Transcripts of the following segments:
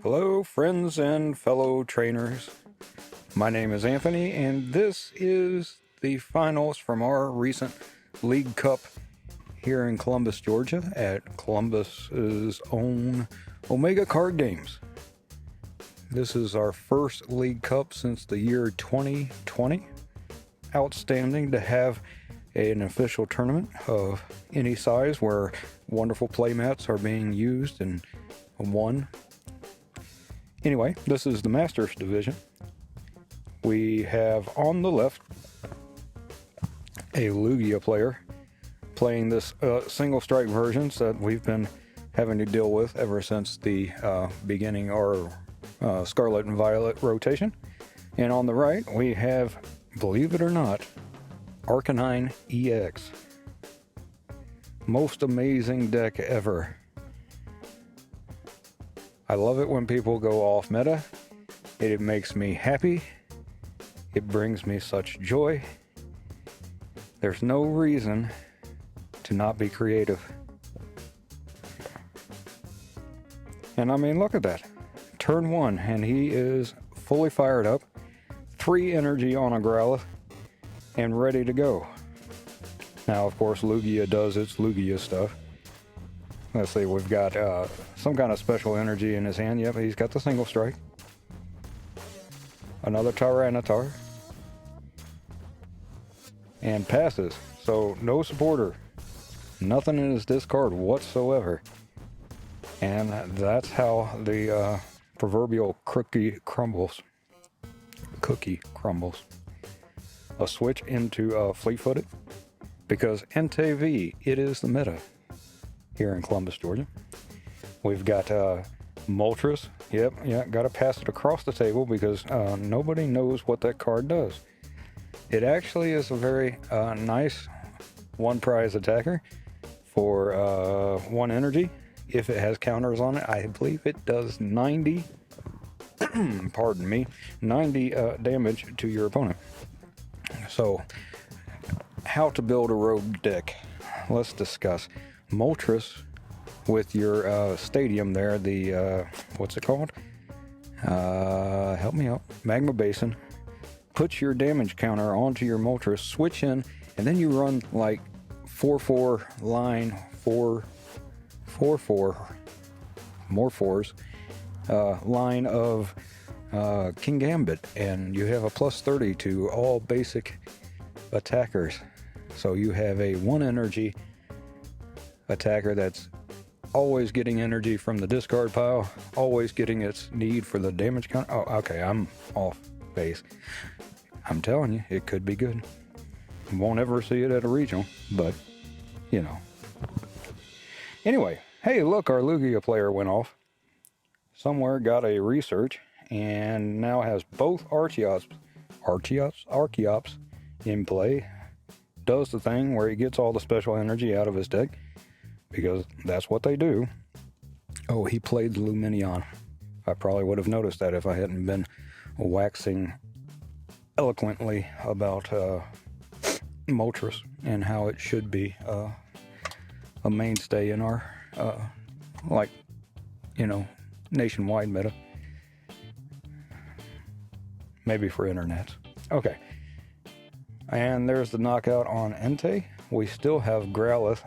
Hello, friends and fellow trainers. My name is Anthony, and this is the finals from our recent League Cup here in Columbus, Georgia, at Columbus's own Omega Card Games. This is our first League Cup since the year 2020. Outstanding to have an official tournament of any size where wonderful playmats are being used and won. Anyway, this is the Masters division. We have on the left a Lugia player playing this single strike versions that we've been having to deal with ever since the beginning our Scarlet and Violet rotation. And on the right, we have, believe it or not, Arcanine EX. Most amazing deck ever. I love it when people go off meta. It makes me happy. It brings me such joy. There's no reason to not be creative. And I mean, look at that. Turn one, and he is fully fired up. 3 energy on a Growlithe, and ready to go. Now, of course, Lugia does its Lugia stuff. Let's see, we've got some kind of special energy in his hand. Yep, he's got the single strike. Another Tyranitar. And passes. So, no supporter. Nothing in his discard whatsoever. And that's how the proverbial cookie crumbles. A switch into Fleet-Footed. Because Entei V, it is the meta here in Columbus, Georgia. We've got Moltres. Yep, got to pass it across the table because nobody knows what that card does. It actually is a very nice one prize attacker for 1 energy. If it has counters on it, I believe it does 90, pardon me, 90 damage to your opponent. So, how to build a rogue deck. Let's discuss. Moltres with your stadium there, the, what's it called? Help me out. Magma Basin. Put your damage counter onto your Moltres, switch in, and then you run like 4-4 line, 4-4, more 4s, line of King Gambit, and you have a plus 30 to all basic attackers. So you have a 1 energy attacker that's always getting energy from the discard pile, always getting its need for the damage count. Oh, okay, I'm off base. I'm telling you, it could be good. Won't ever see it at a regional, but, you know. Anyway, hey, look, our Lugia player went off. Somewhere got a research, and now has both Archeops in play. Does the thing where he gets all the special energy out of his deck, because that's what they do. Oh, he played the Lumineon. I probably would have noticed that if I hadn't been waxing eloquently about Moltres and how it should be a mainstay in our, nationwide meta. Maybe for internet. Okay. And there's the knockout on Entei. We still have Growlithe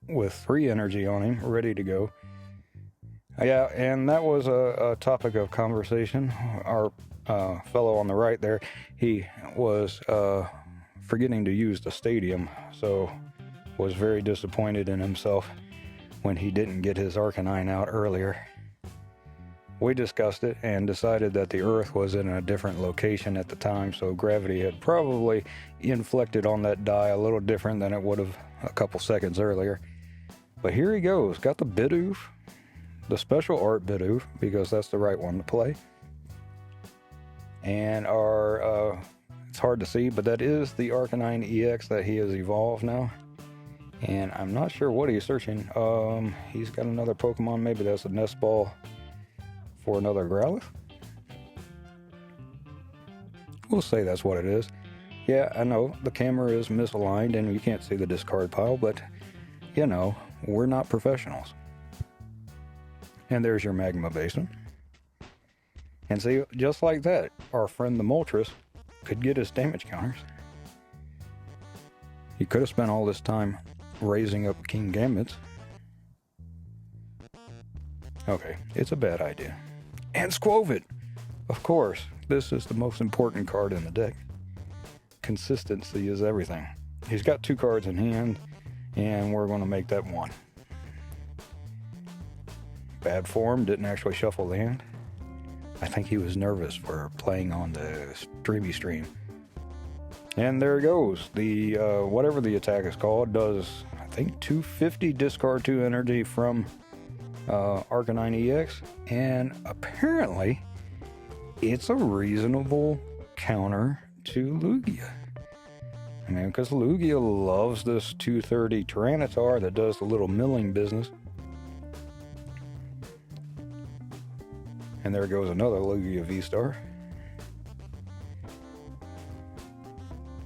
with 3 energy on him, ready to go. Yeah, and that was a topic of conversation. Our fellow on the right there, he was forgetting to use the stadium, so was very disappointed in himself when he didn't get his Arcanine out earlier. We discussed it and decided that the Earth was in a different location at the time, so gravity had probably inflected on that die a little different than it would have a couple seconds earlier. But here he goes, got the Bidoof, the special art Bidoof, because that's the right one to play. And our, it's hard to see, but that is the Arcanine EX that he has evolved now. And I'm not sure what he's searching. He's got another Pokemon, maybe that's a Nest Ball for another Growlithe. We'll say that's what it is. Yeah, I know, the camera is misaligned and you can't see the discard pile, but, you know, we're not professionals. And there's your Magma Basin. And see, just like that, our friend the Moltres could get his damage counters. He could have spent all this time raising up King Gambits. Okay, it's a bad idea. And Squovit! Of course, this is the most important card in the deck. Consistency is everything. He's got 2 cards in hand, and we're going to make that 1. Bad form, didn't actually shuffle the hand. I think he was nervous for playing on the streamy stream. And there it goes. The whatever the attack is called does, I think, 250 discard 2 energy from Arcanine EX, and apparently it's a reasonable counter to Lugia. I mean, because Lugia loves this 230 Tyranitar that does the little milling business. And there goes another Lugia V-Star.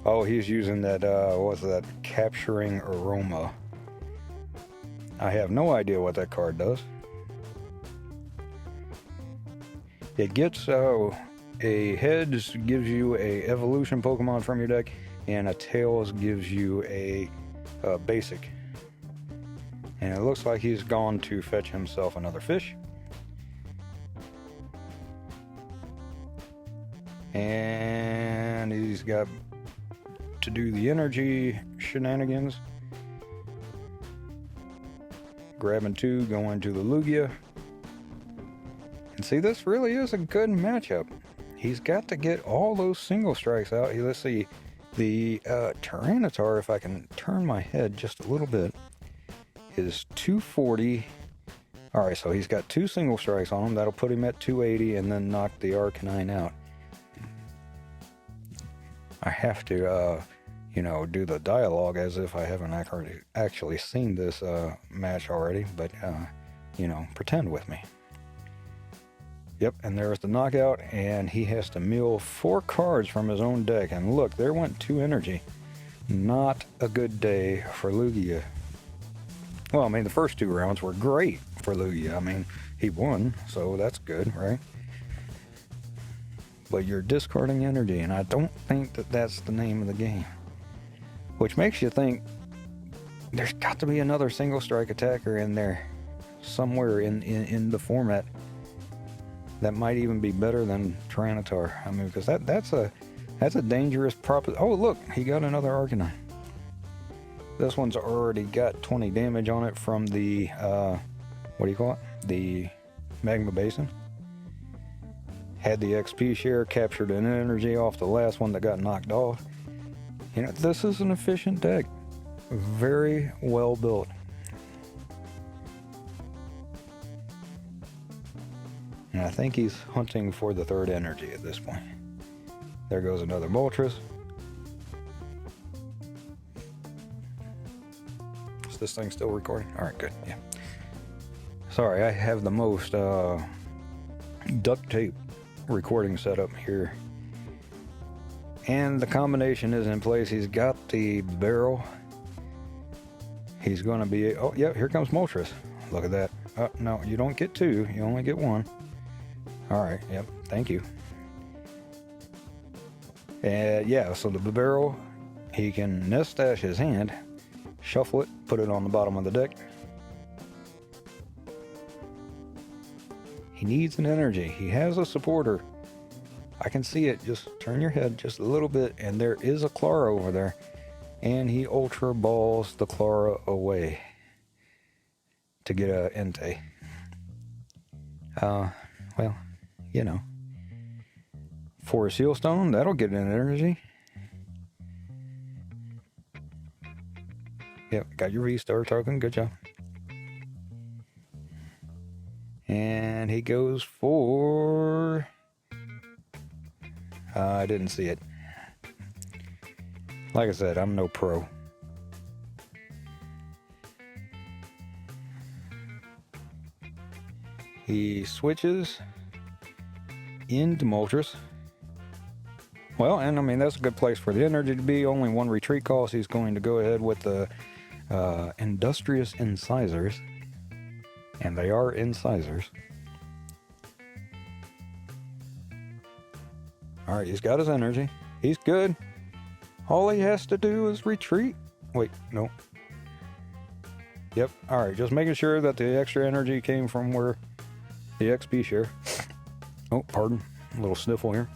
Oh, he's using that, what's that? Capturing Aroma. I have no idea what that card does. It gets, a Heads gives you a evolution Pokemon from your deck, and a Tails gives you a basic. And it looks like he's gone to fetch himself another fish. And he's got to do the energy shenanigans. Grabbing 2, going to the Lugia. And see, this really is a good matchup. He's got to get all those single strikes out. Let's see, the Tyranitar, if I can turn my head just a little bit, is 240. Alright, so he's got 2 single strikes on him. That'll put him at 280 and then knock the Arcanine out. I have to, do the dialogue as if I haven't actually seen this match already, but, pretend with me. Yep, and there's the knockout, and he has to mill 4 cards from his own deck. And look, there went 2 energy. Not a good day for Lugia. Well, I mean, the first 2 rounds were great for Lugia. I mean, he won, so that's good, right? But you're discarding energy, and I don't think that that's the name of the game. Which makes you think there's got to be another single strike attacker in there somewhere in the format that might even be better than Tyranitar. I mean, because that's a dangerous proposition. Oh, look, he got another Arcanine. This one's already got 20 damage on it from the, what do you call it? The Magma Basin. Had the XP share, captured an energy off the last one that got knocked off. This is an efficient deck. Very well built. And I think he's hunting for the 3rd energy at this point. There goes another Moltres. Is this thing still recording? Alright, good, yeah. Sorry, I have the most duct tape recording setup here. And the combination is in place. He's got the barrel. He's going to be... Oh, yeah, here comes Moltres. Look at that. Oh, no, you don't get 2. You only get 1. Alright, yep, thank you. Yeah, so the barrel, he can nest stash his hand, shuffle it, put it on the bottom of the deck. He needs an energy. He has a supporter. I can see it. Just turn your head just a little bit, and there is a Clara over there. And he Ultra Balls the Clara away to get a Entei. Well, for a Seal Stone, that'll get an energy. Yep, got your V-Star token. Good job. And he goes for... I didn't see it. Like I said, I'm no pro. He switches into Moltres. Well, and I mean, that's a good place for the energy to be. Only 1 retreat call, so he's going to go ahead with the Industrious Incisors. And they are incisors. All right, he's got his energy. He's good. All he has to do is retreat. Wait, no. Yep, all right, just making sure that the extra energy came from where the XP share. Oh, pardon, a little sniffle here.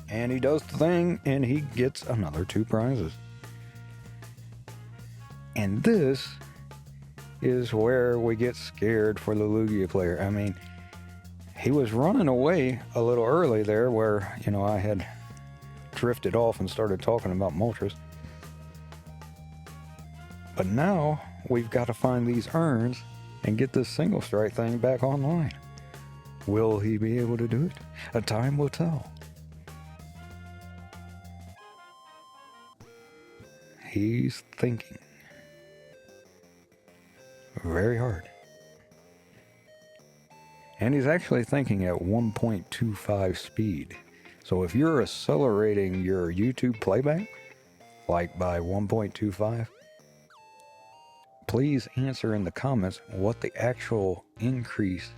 And he does the thing, and he gets another 2 prizes. And this is where we get scared for the Lugia player. I mean, he was running away a little early there where, you know, I had drifted off and started talking about Moltres. But now we've got to find these urns and get this single strike thing back online. Will he be able to do it? A time will tell. He's thinking very hard. And he's actually thinking at 1.25 speed. So if you're accelerating your YouTube playback, like by 1.25, please answer in the comments what the actual increase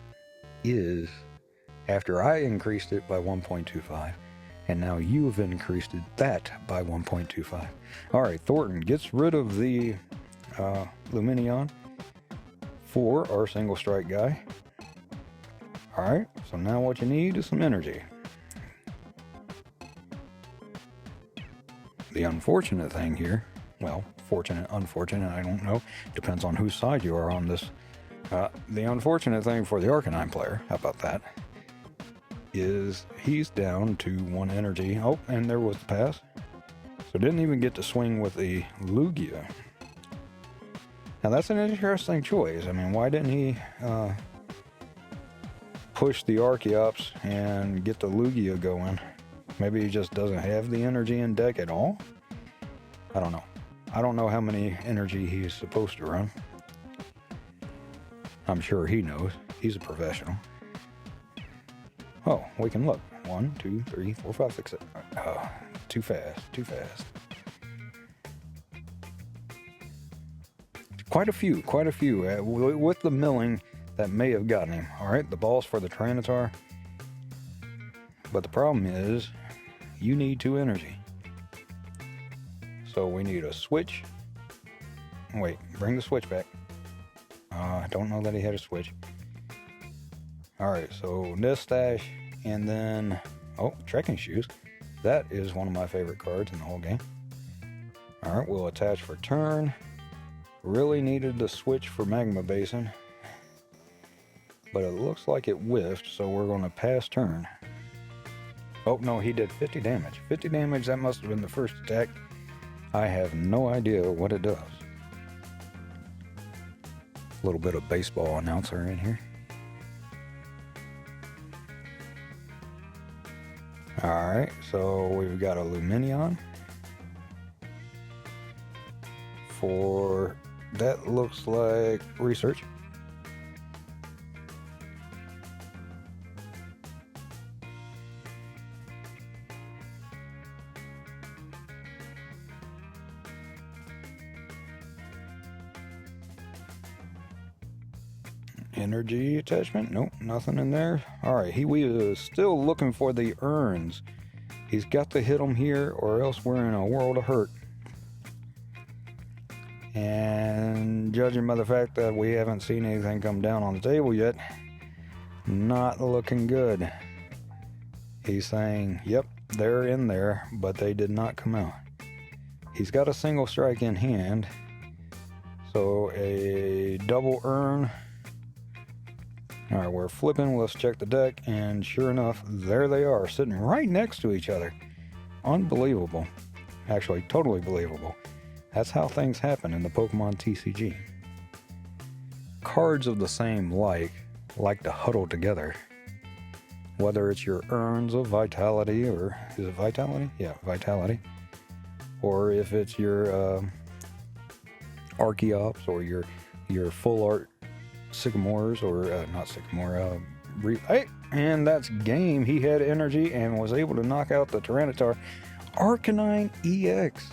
is after I increased it by 1.25. And now you've increased that by 1.25. All right, Thornton gets rid of the Luminion for our single strike guy. All right, so now what you need is some energy. The unfortunate thing here, well, fortunate, unfortunate, I don't know, depends on whose side you are on this. The unfortunate thing for the Arcanine player, how about that, is he's down to 1 energy. Oh, and there was the pass. So didn't even get to swing with the Lugia. Now that's an interesting choice. I mean, why didn't he push the Archeops and get the Lugia going? Maybe he just doesn't have the energy in deck at all? I don't know. I don't know how many energy he's supposed to run. I'm sure he knows. He's a professional. Oh, we can look. 1, 2, 3, 4, 5, 6, 7. Oh, too fast, too fast. Quite a few. With the milling, that may have gotten him. All right, the ball's for the Tyranitar. But the problem is, you need 2 energy. So we need a switch. Wait, bring the switch back. I don't know that he had a switch. All right, so Nistache, and then, oh, Trekking Shoes. That is one of my favorite cards in the whole game. All right, we'll attach for turn. Really needed the switch for Magma Basin, but it looks like it whiffed, so we're going to pass turn. Oh, no, he did 50 damage. 50 damage, that must have been the first attack. I have no idea what it does. A little bit of baseball announcer in here. Alright, so we've got a Luminion. For that looks like research. Energy attachment? Nope, nothing in there. Alright, we is still looking for the urns. He's got to hit them here or else we're in a world of hurt. And judging by the fact that we haven't seen anything come down on the table yet, not looking good. He's saying, yep, they're in there, but they did not come out. He's got a single strike in hand. So a double urn. Alright, we're flipping. Let's check the deck. And sure enough, there they are, sitting right next to each other. Unbelievable. Actually, totally believable. That's how things happen in the Pokemon TCG. Cards of the same like to huddle together. Whether it's your urns of vitality, or is it vitality? Yeah, vitality. Or if it's your Archeops or your full art Sycamores, or not Sycamore, hey, and that's game. He had energy and was able to knock out the Tyranitar. Arcanine EX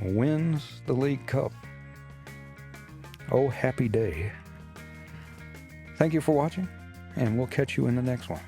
wins the League Cup. Oh, happy day. Thank you for watching, and we'll catch you in the next one.